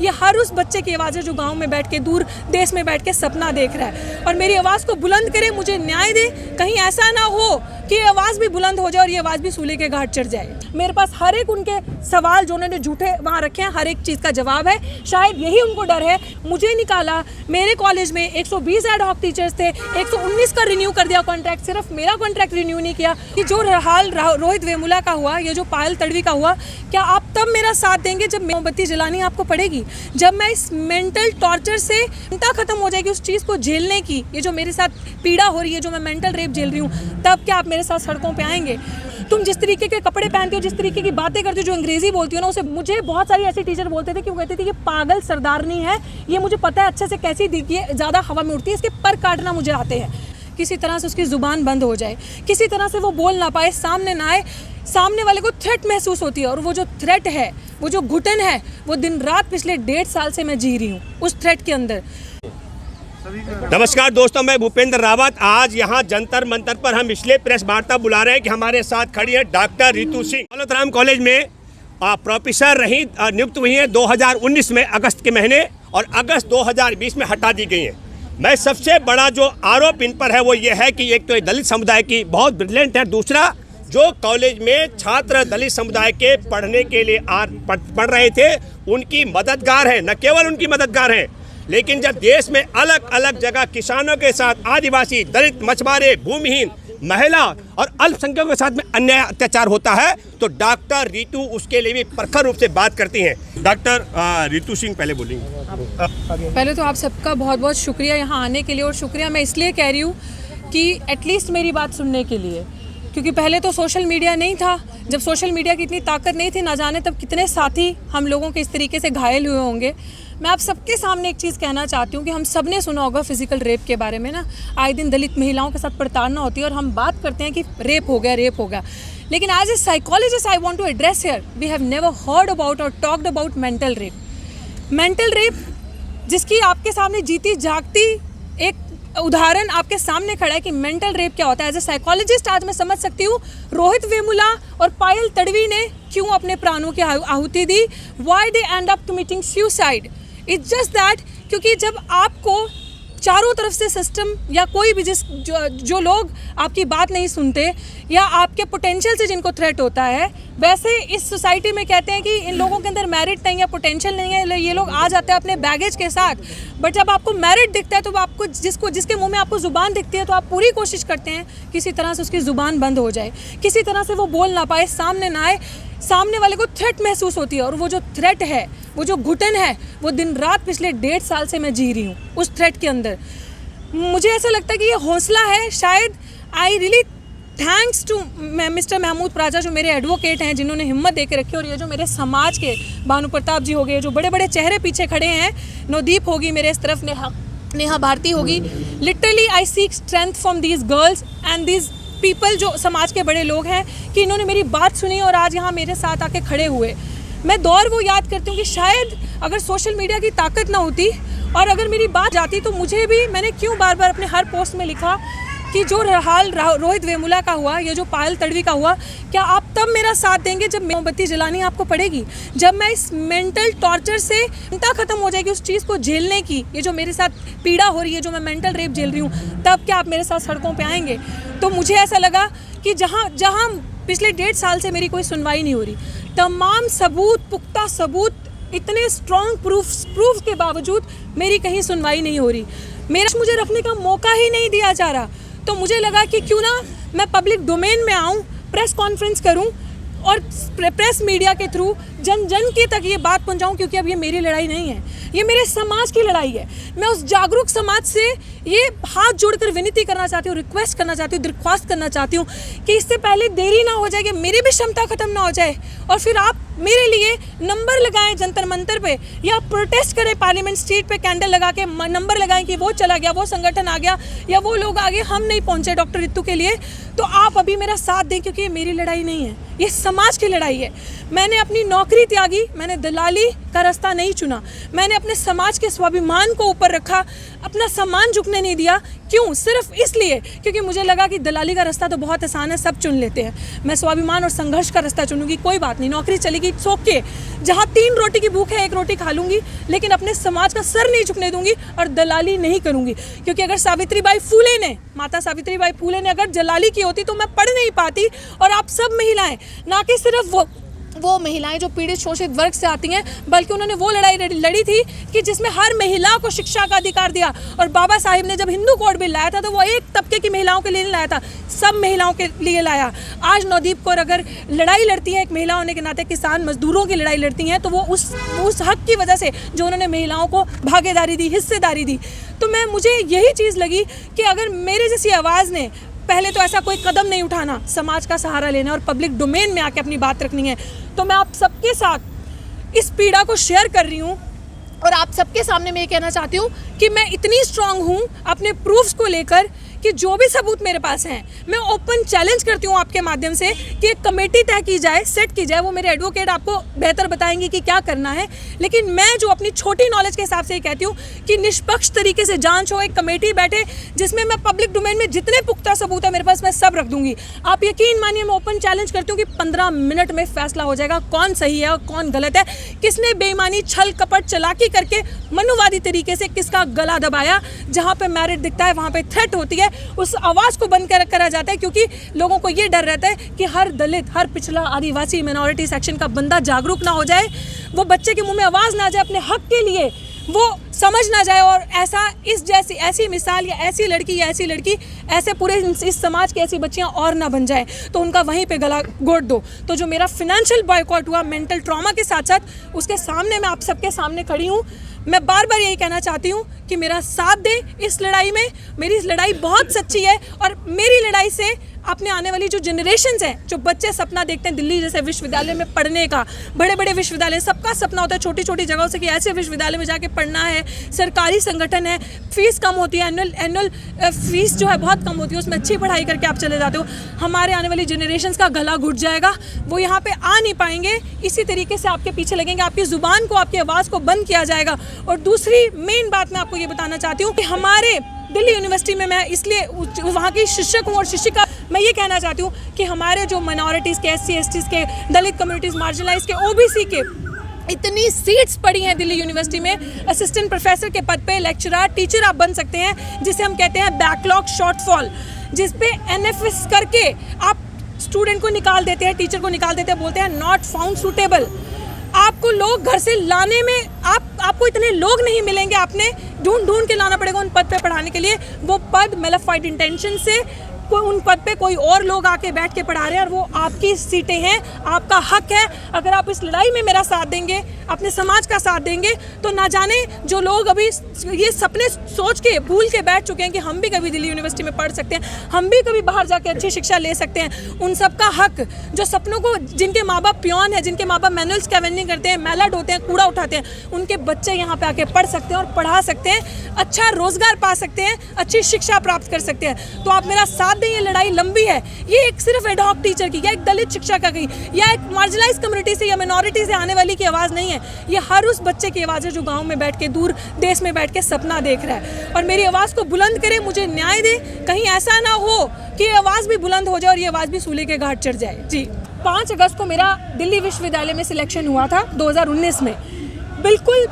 ये हर उस बच्चे की आवाज़ है जो गांव में बैठ के, दूर देश में बैठ के सपना देख रहा है और मेरी आवाज़ को बुलंद करे, मुझे न्याय दे। कहीं ऐसा ना हो कि ये आवाज़ भी बुलंद हो जाए और ये आवाज़ भी सूले के घाट चढ़ जाए। मेरे पास हर एक उनके सवाल जो उन्होंने झूठे वहाँ रखे हैं, हर एक चीज़ का जवाब है। शायद यही उनको डर है। मुझे निकाला, मेरे कॉलेज में 120 एड हॉक टीचर्स थे, 119 का रिन्यू कर दिया कॉन्ट्रैक्ट, सिर्फ मेरा कॉन्ट्रैक्ट रिन्यू नहीं किया। कि जो हाल रोहित वेमुला का हुआ, ये जो पायल तड़वी का हुआ, क्या आप तब मेरा साथ देंगे जब मोमबत्ती जलानी आपको पड़ेगी, जब मैं इस मेंटल टॉर्चर से चिंता खत्म हो जाएगी उस चीज़ को झेलने की, ये जो मेरे साथ पीड़ा हो रही है, जो मैं मेंटल रेप झेल रही हूँ, तब क्या आप मेरे साथ सड़कों पे आएंगे? तुम जिस तरीके के कपड़े पहनते हो, जिस तरीके की बातें करते हो, जो अंग्रेजी बोलती हो ना, उसे मुझे बहुत सारी ऐसी टीचर बोलते थे कि वो कहते थे कि पागल सरदारनी है, ये मुझे पता है अच्छे से कैसी दिखती है, ज़्यादा हवा में उड़ती है, इसके पर काटना मुझे आते हैं। किसी तरह से उसकी ज़ुबान बंद हो जाए, किसी तरह से वो बोल ना पाए, सामने ना आए, सामने वाले को थ्रेट महसूस होती है। और वो जो थ्रेट है, वो जो घुटन है, वो दिन रात पिछले 1.5 साल से मैं जी रही हूँ उस थ्रेट के अंदर। नमस्कार दोस्तों, मैं भूपेंद्र रावत। आज यहाँ जंतर मंतर पर हम इसलिए प्रेस वार्ता बुला रहे हैं कि हमारे साथ खड़ी है डॉक्टर रितु सिंह। दौलतराम कॉलेज में प्रोफेसर रही, नियुक्त हुई हैं 2019 में अगस्त के महीने, और अगस्त 2020 में हटा दी गई हैं। मैं सबसे बड़ा जो आरोप इन पर है वो ये है कि एक तो दलित समुदाय की बहुत ब्रिलियंट है, दूसरा जो कॉलेज में छात्र दलित समुदाय के पढ़ने के लिए पढ़ रहे थे उनकी मददगार है, न केवल उनकी मददगार है, लेकिन जब देश में अलग अलग जगह किसानों के साथ आदिवासी, दलित, मछुआरे, भूमिहीन, महिला और अल्पसंख्यकों के साथ में अन्याय अत्याचार होता है तो डॉक्टर रितु उसके लिए भी प्रखर रूप से बात करती हैं। डॉक्टर रितु सिंह पहले बोलेंगे। पहले तो आप सबका बहुत बहुत शुक्रिया यहाँ आने के लिए, और शुक्रिया मैं इसलिए कह रही हूँ कि एटलीस्ट मेरी बात सुनने के लिए, क्योंकि पहले तो सोशल मीडिया नहीं था। जब सोशल मीडिया की इतनी ताकत नहीं थी, ना जाने तब कितने साथी हम लोगों के इस तरीके से घायल हुए होंगे। मैं आप सबके सामने एक चीज़ कहना चाहती हूँ कि हम सब ने सुना होगा फिजिकल रेप के बारे में ना, आए दिन दलित महिलाओं के साथ प्रताड़ना होती है और हम बात करते हैं कि रेप हो गया। लेकिन as a psychologist I want to address here, we have never heard about और टॉक्ड अबाउट मेंटल रेप, जिसकी आपके सामने जीती जागती एक उदाहरण आपके सामने खड़ा है कि मेंटल रेप क्या होता है। एज ए साइकोलॉजिस्ट आज मैं समझ सकती हूँ रोहित वेमुला और पायल तड़वी ने क्यों अपने प्राणों की आहुति दी, why they end up committing suicide. It's just that, क्योंकि जब आपको चारों तरफ से सिस्टम या कोई भी जो लोग आपकी बात नहीं सुनते या आपके पोटेंशियल से जिनको थ्रेट होता है, वैसे इस सोसाइटी में कहते हैं कि इन लोगों के अंदर मेरिट नहीं है, पोटेंशियल नहीं है, ये लोग आ जाते हैं अपने बैगेज के साथ। बट जब आपको मेरिट दिखता है तो आपको जिसके मुंह में आपको ज़ुबान दिखती है तो आप पूरी कोशिश करते हैं किसी तरह से उसकी ज़ुबान बंद हो जाए, किसी तरह से वो बोल ना पाए, सामने ना आए, सामने वाले को थ्रेट महसूस होती है। और वो जो थ्रेट है, वो जो घुटन है, वो दिन रात पिछले 1.5 साल से मैं जी रही हूँ उस थ्रेट के अंदर। मुझे ऐसा लगता है कि ये हौसला है, शायद I really thanks to mister Mahmood Praja जो मेरे एडवोकेट हैं, जिन्होंने हिम्मत दे के रखी, और ये जो मेरे समाज के भानु प्रताप जी हो गए, जो बड़े बड़े चेहरे पीछे खड़े हैं, नवदीप होगी मेरे इस तरफ, नेहा भारती होगी। Literally I seek strength from these girls and these people, जो समाज के बड़े लोग हैं, कि इन्होंने मेरी बात सुनी और आज यहाँ मेरे साथ आके खड़े हुए। मैं दौर वो याद करती हूँ कि शायद अगर सोशल मीडिया की ताकत ना होती और अगर मेरी बात जाती तो मुझे भी, मैंने क्यों बार बार अपने हर पोस्ट में लिखा कि जो हाल रोहित वेमुला का हुआ, ये जो पायल तड़वी का हुआ, क्या आप तब मेरा साथ देंगे जब मोमबत्ती जलानी आपको पड़ेगी, जब मैं इस मेंटल टॉर्चर से चिंता खत्म हो जाएगी उस चीज़ को झेलने की, ये जो मेरे साथ पीड़ा हो रही है, जो मैं मेंटल रेप झेल रही हूँ, तब क्या आप मेरे साथ सड़कों पे आएंगे। तो मुझे ऐसा लगा कि जहाँ पिछले 1.5 साल से मेरी कोई सुनवाई नहीं हो रही, तमाम सबूत, पुख्ता सबूत, इतने स्ट्रॉन्ग प्रूफ के बावजूद मेरी कहीं सुनवाई नहीं हो रही, मुझे रखने का मौका ही नहीं दिया जा रहा। तो मुझे लगा कि क्यों ना मैं पब्लिक डोमेन में आऊँ, प्रेस कॉन्फ्रेंस करूँ और प्रेस मीडिया के थ्रू जन के तक ये बात पहुँचाऊँ, क्योंकि अब ये मेरी लड़ाई नहीं है, ये मेरे समाज की लड़ाई है। मैं उस जागरूक समाज से ये हाथ जोड़कर विनती करना चाहती हूँ, रिक्वेस्ट करना चाहती हूँ, दरख्वास्त करना चाहती हूँ कि इससे पहले देरी ना हो जाए, कि मेरी भी क्षमता खत्म ना हो जाए और फिर आप मेरे लिए नंबर लगाएं जंतर मंतर पे, या प्रोटेस्ट करें पार्लियामेंट स्ट्रीट पे, कैंडल लगा के नंबर लगाएं कि वो चला गया, वो संगठन आ गया, या वो लोग आ गए, हम नहीं पहुंचे डॉक्टर रितु के लिए। तो आप अभी मेरा साथ दें, क्योंकि ये मेरी लड़ाई नहीं है, ये समाज की लड़ाई है। मैंने अपनी नौकरी त्यागी, मैंने दलाली का रास्ता नहीं चुना, मैंने अपने समाज के स्वाभिमान को ऊपर रखा, अपना सम्मान झुकने नहीं दिया। क्यों? सिर्फ इसलिए क्योंकि मुझे लगा कि दलाली का रास्ता तो बहुत आसान है, सब चुन लेते हैं, मैं स्वाभिमान और संघर्ष का रास्ता चुनूंगी, कोई बात नहीं, नौकरी चलेगी, कि इट्स ओके, जहाँ 3 रोटी की भूख है 1 रोटी खा लूँगी, लेकिन अपने समाज का सर नहीं झुकने दूंगी और दलाली नहीं करूँगी। क्योंकि अगर सावित्रीबाई फूले ने, माता सावित्रीबाई फूले ने अगर दलाली की होती तो मैं पढ़ नहीं पाती। और आप सब महिलाएं, ना कि सिर्फ वो महिलाएं जो पीड़ित शोषित वर्ग से आती हैं, बल्कि उन्होंने वो लड़ाई लड़ी थी कि जिसमें हर महिला को शिक्षा का अधिकार दिया। और बाबा साहिब ने जब हिंदू कोड बिल लाया था तो वो एक तबके की महिलाओं के लिए नहीं लाया था, सब महिलाओं के लिए लाया। आज नवदीप कौर अगर लड़ाई लड़ती है एक महिला होने के नाते, किसान मजदूरों की लड़ाई लड़ती हैं, तो वो उस हक की वजह से जो उन्होंने महिलाओं को भागीदारी दी, हिस्सेदारी दी। तो मुझे यही चीज़ लगी कि अगर मेरे जैसी आवाज़ ने पहले तो ऐसा कोई कदम नहीं उठाना, समाज का सहारा लेना और पब्लिक डोमेन में आके अपनी बात रखनी है, तो मैं आप सबके साथ इस पीड़ा को शेयर कर रही हूँ। और आप सबके सामने मैं ये कहना चाहती हूँ कि मैं इतनी स्ट्रांग हूँ अपने प्रूफ्स को लेकर कि जो भी सबूत मेरे पास हैं, मैं ओपन चैलेंज करती हूँ आपके माध्यम से कि एक कमेटी तय की जाए, सेट की जाए। वो मेरे एडवोकेट आपको बेहतर बताएंगे कि क्या करना है, लेकिन मैं जो अपनी छोटी नॉलेज के हिसाब से ये कहती हूँ कि निष्पक्ष तरीके से जांच हो, एक कमेटी बैठे जिसमें मैं पब्लिक डोमेन में जितने पुख्ता सबूत है मेरे पास, मैं सब रख दूंगी। आप यकीन मानिए, मैं ओपन चैलेंज करती हूँ कि 15 मिनट में फैसला हो जाएगा कौन सही है और कौन गलत है, किसने बेईमानी, छल कपट, चालाकी करके मनुवादी तरीके से किसका गला दबाया। जहाँ पे मेरिट दिखता है वहाँ पे थ्रेट होती है, उस आवाज़ को बंद करा जाता है, क्योंकि लोगों को ये डर रहता है कि हर दलित, हर पिछड़ा, आदिवासी, मिनॉरिटी सेक्शन का बंदा जागरूक ना हो जाए, वो बच्चे के मुंह में आवाज़ ना जाए अपने हक के लिए, वो समझ ना जाए और ऐसी मिसाल या ऐसी लड़की ऐसे पूरे इस समाज की ऐसी बच्चियां और ना बन जाए, तो उनका वहीं पे गला घोट दो। तो जो मेरा फाइनेंशियल बॉयकॉट हुआ मेंटल ट्रॉमा के साथ साथ, उसके सामने मैं आप सबके सामने खड़ी हूँ। मैं बार बार यही कहना चाहती हूँ कि मेरा साथ दे इस लड़ाई में। मेरी इस लड़ाई बहुत सच्ची है और मेरी लड़ाई से अपने आने वाली जो जनरेशन्स हैं, जो बच्चे सपना देखते हैं दिल्ली जैसे विश्वविद्यालय में पढ़ने का, बड़े बड़े विश्वविद्यालय, सबका सपना होता है छोटी छोटी जगहों से कि ऐसे विश्वविद्यालय में जाके पढ़ना है, सरकारी संगठन है, फीस कम होती है, एनुअल फीस जो है बहुत कम होती है, उसमें अच्छी पढ़ाई करके आप चले जाते हो। हमारे आने वाली जनरेशन्स का गला घुट जाएगा, वो यहाँ पे आ नहीं पाएंगे, इसी तरीके से आपके पीछे लगेंगे, आपकी ज़ुबान को, आपकी आवाज़ को बंद किया जाएगा। और दूसरी मेन बात मैं आपको ये बताना चाहती हूँ कि हमारे दिल्ली यूनिवर्सिटी में, मैं इसलिए वहाँ की शिक्षक हूँ और शिक्षिका, मैं ये कहना चाहती हूँ कि हमारे जो माइनॉरिटीज़ के, SC STs के, दलित कम्युनिटीज़, मार्जिनलाइज के, OBC के इतनी सीट्स पड़ी हैं दिल्ली यूनिवर्सिटी में। असिस्टेंट प्रोफेसर के पद पे, लेक्चरर, टीचर आप बन सकते हैं, जिसे हम कहते हैं बैकलॉग शॉर्टफॉल, जिस पे NFS करके आप स्टूडेंट को निकाल देते हैं, टीचर को निकाल देते हैं, बोलते हैं नॉट फाउंड सूटेबल। आपको लोग घर से लाने में, आपको इतने लोग नहीं मिलेंगे, आपने ढूंढ के लाना पड़ेगा उन पद पे पढ़ाने के लिए। वो पद मेलाफाइड इंटेंशन से उन पद पे कोई और लोग आके बैठ के पढ़ा रहे हैं और वो आपकी सीटें हैं, आपका हक है। अगर आप इस लड़ाई में मेरा साथ देंगे, अपने समाज का साथ देंगे, तो ना जाने जो लोग अभी ये सपने सोच के भूल के बैठ चुके हैं कि हम भी कभी दिल्ली यूनिवर्सिटी में पढ़ सकते हैं, हम भी कभी बाहर जाके अच्छी शिक्षा ले सकते हैं, उन सब का हक, जो सपनों को, जिनके माँ बाप पियोन है, जिनके माँ बाप मैनुअल स्कैवेंजिंग करते हैं, मेला ढोते हैं, कूड़ा उठाते हैं, उनके बच्चे यहाँ पे आके पढ़ सकते हैं और पढ़ा सकते हैं, अच्छा रोजगार पा सकते हैं, अच्छी शिक्षा प्राप्त कर सकते हैं। तो आप मेरा साथ दें, ये लड़ाई लंबी है, ये एक सिर्फ एडहॉक टीचर की या एक दलित शिक्षक की या एक मार्जिनलाइज कम्युनिटी से या मिनॉरिटी से आने वाली की आवाज़ नहीं है, ये हर उस बच्चे की आवाज़ है जो गांव में बैठ के, दूर देश में बैठ के सपना देख रहा है। और मेरी आवाज़ को बुलंद करे, मुझे न्याय दे, कहीं ऐसा ना हो कि ये आवाज़ भी बुलंद हो जाए और ये आवाज़ भी सूले के घाट चढ़ जाए। जी, 5 अगस्त को मेरा दिल्ली विश्वविद्यालय में सिलेक्शन हुआ था 2019 में, बिल्कुल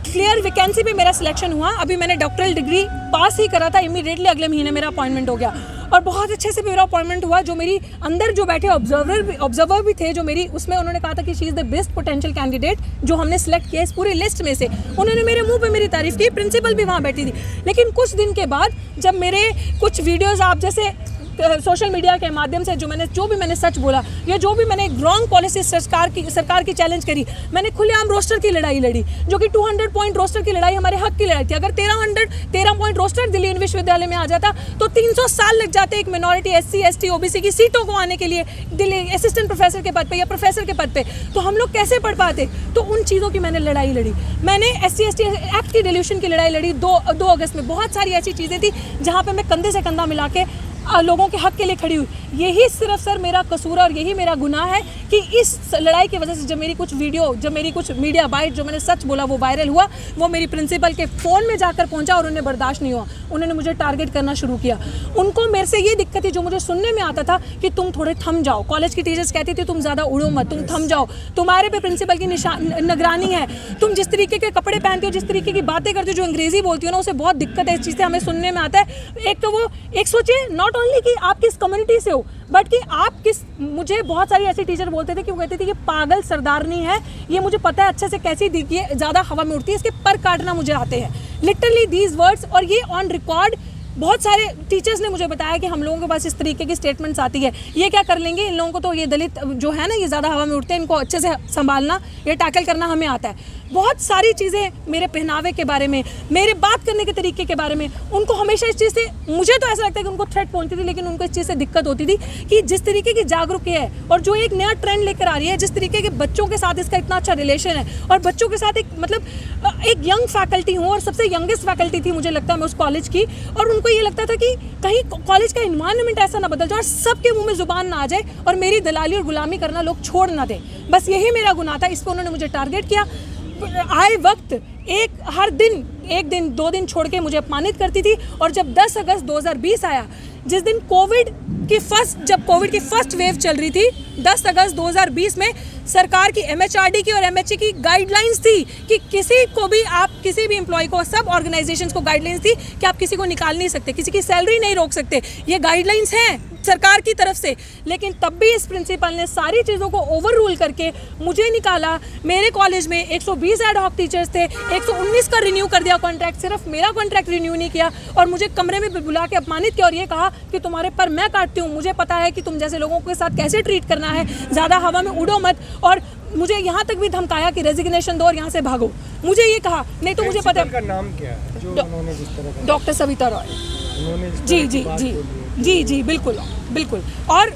क्लियर वैकेंसी पे मेरा सिलेक्शन हुआ। अभी मैंने डॉक्टरल डिग्री पास ही करा था, इमीडिएटली अगले महीने मेरा अपॉइंटमेंट हो गया और बहुत अच्छे से मेरा अपॉइंटमेंट हुआ। जो मेरी अंदर जो बैठे ऑब्जर्वर भी थे, जो मेरी, उसमें उन्होंने कहा था कि she is the best potential candidate जो हमने सेलेक्ट किया इस पूरी लिस्ट में से। उन्होंने मेरे मुंह पे मेरी तारीफ़ की, प्रिंसिपल भी वहाँ बैठी थी। लेकिन कुछ दिन के बाद जब मेरे कुछ वीडियोज़ आप जैसे सोशल मीडिया के माध्यम से जो भी मैंने सच बोला या जो भी मैंने रॉन्ग पॉलिसी सरकार की चैलेंज करी, मैंने खुलेआम रोस्टर की लड़ाई लड़ी, जो कि 200 पॉइंट रोस्टर की लड़ाई हमारे हक की लड़ाई थी। अगर 13 पॉइंट रोस्टर दिल्ली विश्वविद्यालय में आ जाता तो 300 साल लग जाते एक मिनॉरिटी, SC ST OBC की सीटों को आने के लिए दिल्ली असिस्टेंट प्रोफेसर के पद पे या प्रोफेसर के पद पे। तो हम लोग कैसे पढ़ पाते? तो उन चीज़ों की मैंने लड़ाई लड़ी। मैंने SC ST एक्ट की डिल्यूशन की लड़ाई लड़ी 2 अगस्त में। बहुत सारी ऐसी चीज़ें थी जहाँ पर मैं कंधे से कंधा मिला के लोगों के हक के लिए खड़ी हुई। यही सिर्फ सर मेरा कसूर और यही मेरा गुनाह है कि इस लड़ाई की वजह से जब मेरी कुछ वीडियो, जब मेरी कुछ मीडिया बाइट, जो मैंने सच बोला वो वायरल हुआ, वो मेरी प्रिंसिपल के फ़ोन में जाकर पहुंचा और उन्हें बर्दाश्त नहीं हुआ। उन्होंने मुझे टारगेट करना शुरू किया। उनको मेरे से ये दिक्कत थी, जो मुझे सुनने में आता था कि तुम थोड़े थम जाओ। कॉलेज की टीचर्स कहती थी तुम ज़्यादा उड़ो मत, तुम थम जाओ, तुम्हारे पे प्रिंसिपल की निगरानी है, तुम जिस तरीके के कपड़े पहनते हो, जिस तरीके की बातें करते हो, जो अंग्रेजी बोलती हो ना, उसे बहुत दिक्कत है। इस चीज़ से हमें सुनने में आता है। एक तो वो एक सोचिए नॉट ओनली कि आप किस कम्युनिटी से हो, बट कि आप किस, मुझे बहुत सारी ऐसी टीचर बोलते थे कि वो कहती थी कि पागल सरदारनी है, ये मुझे पता है अच्छे से कैसी दिखती है, ज़्यादा हवा में उड़ती है, इसके पर काटना मुझे आते हैं। लिटरली दीज वर्ड्स, और ये ऑन रिकॉर्ड बहुत सारे टीचर्स ने मुझे बताया कि हम लोगों के पास इस तरीके की स्टेटमेंट्स आती है। ये क्या कर लेंगे, इन लोगों को तो ये दलित जो है ना, ये ज़्यादा हवा में उड़ते हैं, इनको अच्छे से संभालना, ये टैकल करना हमें आता है। बहुत सारी चीज़ें मेरे पहनावे के बारे में, मेरे बात करने के तरीके के बारे में, उनको हमेशा इस चीज़ से, मुझे तो ऐसा लगता है कि उनको थ्रेट पहुंचती थी, लेकिन उनको इस चीज़ से दिक्कत होती थी कि जिस तरीके की जागरूकता है और जो एक नया ट्रेंड लेकर आ रही है, जिस तरीके के बच्चों के साथ इसका इतना अच्छा रिलेशन है, और बच्चों के साथ एक मतलब एक यंग फैकल्टी हूँ और सबसे यंगेस्ट फैकल्टी थी मुझे लगता है मैं उस कॉलेज की, और उनको ये लगता था कि कहीं कॉलेज का इन्वायरमेंट ऐसा ना बदल जाए और सबके मुंह में जुबान ना आ जाए और मेरी दलाली और गुलामी करना लोग छोड़ ना दें। बस यही मेरा गुनाह था। इस पर उन्होंने मुझे टारगेट किया। आए वक्त हर दिन, एक दिन 2 दिन छोड़ के मुझे अपमानित करती थी। और जब 10 अगस्त 2020 आया, जिस दिन जब कोविड की फर्स्ट वेव चल रही थी, 10 अगस्त 2020 में सरकार की MHRD की और MHE की गाइडलाइंस थी कि किसी को भी, आप किसी भी एम्प्लॉय को, सब ऑर्गेनाइजेशंस को गाइडलाइंस थी कि आप किसी को निकाल नहीं सकते, किसी की सैलरी नहीं रोक सकते। ये गाइडलाइंस हैं सरकार की तरफ से, लेकिन तब भी इस प्रिंसिपल ने सारी चीज़ों को ओवर रूल करके मुझे निकाला। मेरे कॉलेज में 120 एड हॉक टीचर्स थे, 119 का रिन्यू कर दिया कॉन्ट्रैक्ट, सिर्फ मेरा कॉन्ट्रैक्ट रिन्यू नहीं किया और मुझे कमरे में बुला के अपमानित किया और ये कहा कि तुम्हारे पर मैं काटती हूँ, मुझे पता है कि तुम जैसे लोगों के साथ कैसे ट्रीट करना है, ज़्यादा हवा में उड़ो मत। और मुझे यहाँ तक भी धमकाया कि रेजिग्नेशन दो और यहाँ से भागो। मुझे ये कहा, नहीं तो मुझे पता है। का नाम क्या है जो उन्होंने जिस तरह का, डॉक्टर सविता रॉय। जी बिल्कुल। और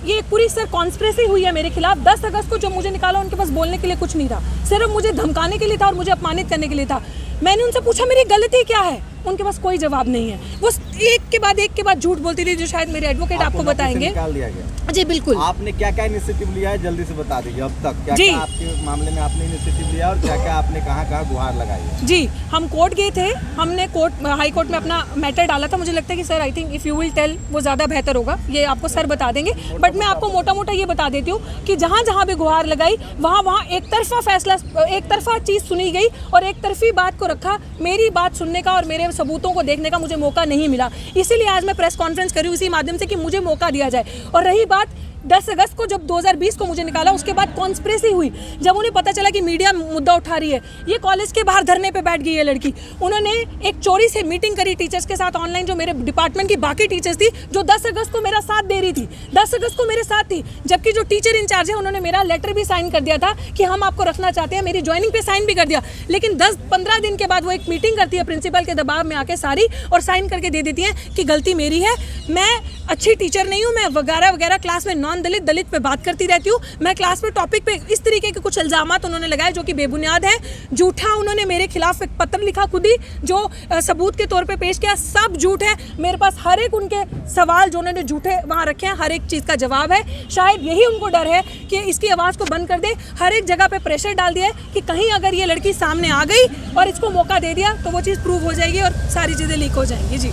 ये पूरी सर कॉन्स्पिरेसी हुई है मेरे खिलाफ। 10 अगस्त को जो मुझे निकाला, उनके पास बोलने के लिए कुछ नहीं था, सिर्फ मुझे धमकाने के लिए था और मुझे अपमानित करने के लिए था। मैंने उनसे पूछा मेरी गलती क्या है, उनके पास कोई जवाब नहीं है। वो एक के बाद झूठ बोलती रही, जो शायद मेरे एडवोकेट आपको बताएंगे। निकाल दिया गया। जी बिल्कुल। आपने क्या क्या इनिशिएटिव लिया है, जल्दी से बता दीजिए। अब तक क्या क्या आपके मामले में आपने इनिशिएटिव लिया और क्या क्या आपने कहाँ गुहार लगाई है? जी, हम कोर्ट गए थे, हमने हाई कोर्ट में अपना मैटर डाला था। मुझे लगता है कि sir, I think if you will tell, वो ज़्यादा बेहतर होगा, ये आपको सर बता देंगे। बट मैं आपको मोटा ये बता देती हूँ कि जहाँ भी गुहार लगाई, वहाँ एक तरफा फैसला, एक तरफा चीज़ सुनी गई और एक तरफी बात को रखा। मेरी बात सुनने का और मेरे सबूतों को देखने का मुझे मौका नहीं मिला। इसीलिए आज मैं प्रेस कॉन्फ्रेंस कर रही हूँ इसी माध्यम से कि मुझे मौका दिया जाए। और रही बात 10 अगस्त को, जब 2020 को मुझे निकाला, उसके बाद कॉन्स्पिरेसी हुई। जब उन्हें पता चला कि मीडिया मुद्दा उठा रही है, ये कॉलेज के बाहर धरने पे बैठ गई है लड़की। उन्होंने एक चोरी से मीटिंग करी टीचर्स के साथ ऑनलाइन, जो मेरे डिपार्टमेंट की बाकी टीचर्स थी, जो 10 अगस्त को मेरा साथ दे रही थी, 10 अगस्त को मेरे साथ थी। जबकि जो टीचर इंचार्ज है, उन्होंने मेरा लेटर भी साइन कर दिया था कि हम आपको रखना चाहते हैं, मेरी ज्वाइनिंग पे साइन भी कर दिया। लेकिन 10-15 दिन के बाद वो एक मीटिंग करती है प्रिंसिपल के दबाव में आके सारी, और साइन करके दे देती है कि गलती मेरी है, मैं अच्छी टीचर नहीं हूँ, मैं वगैरह क्लास में नॉन दलित पे बात करती रहती हूँ। मैं क्लास में टॉपिक पे इस तरीके के कुछ इल्जामात उन्होंने लगाए जो कि बेबुनियाद है, झूठा। उन्होंने मेरे खिलाफ एक पत्र लिखा खुद ही, जो सबूत के तौर पे पेश किया, सब झूठ है। मेरे पास हर एक उनके सवाल जो उन्होंने झूठे वहाँ रखे हैं, हर एक चीज़ का जवाब है। शायद यही उनको डर है कि इसकी आवाज़ को बंद कर दे। हर एक जगह पे प्रेशर डाल दिया है कि कहीं अगर ये लड़की सामने आ गई और इसको मौका दे दिया तो वो चीज़ प्रूव हो जाएगी और सारी चीज़ें लीक हो जाएंगी। जी।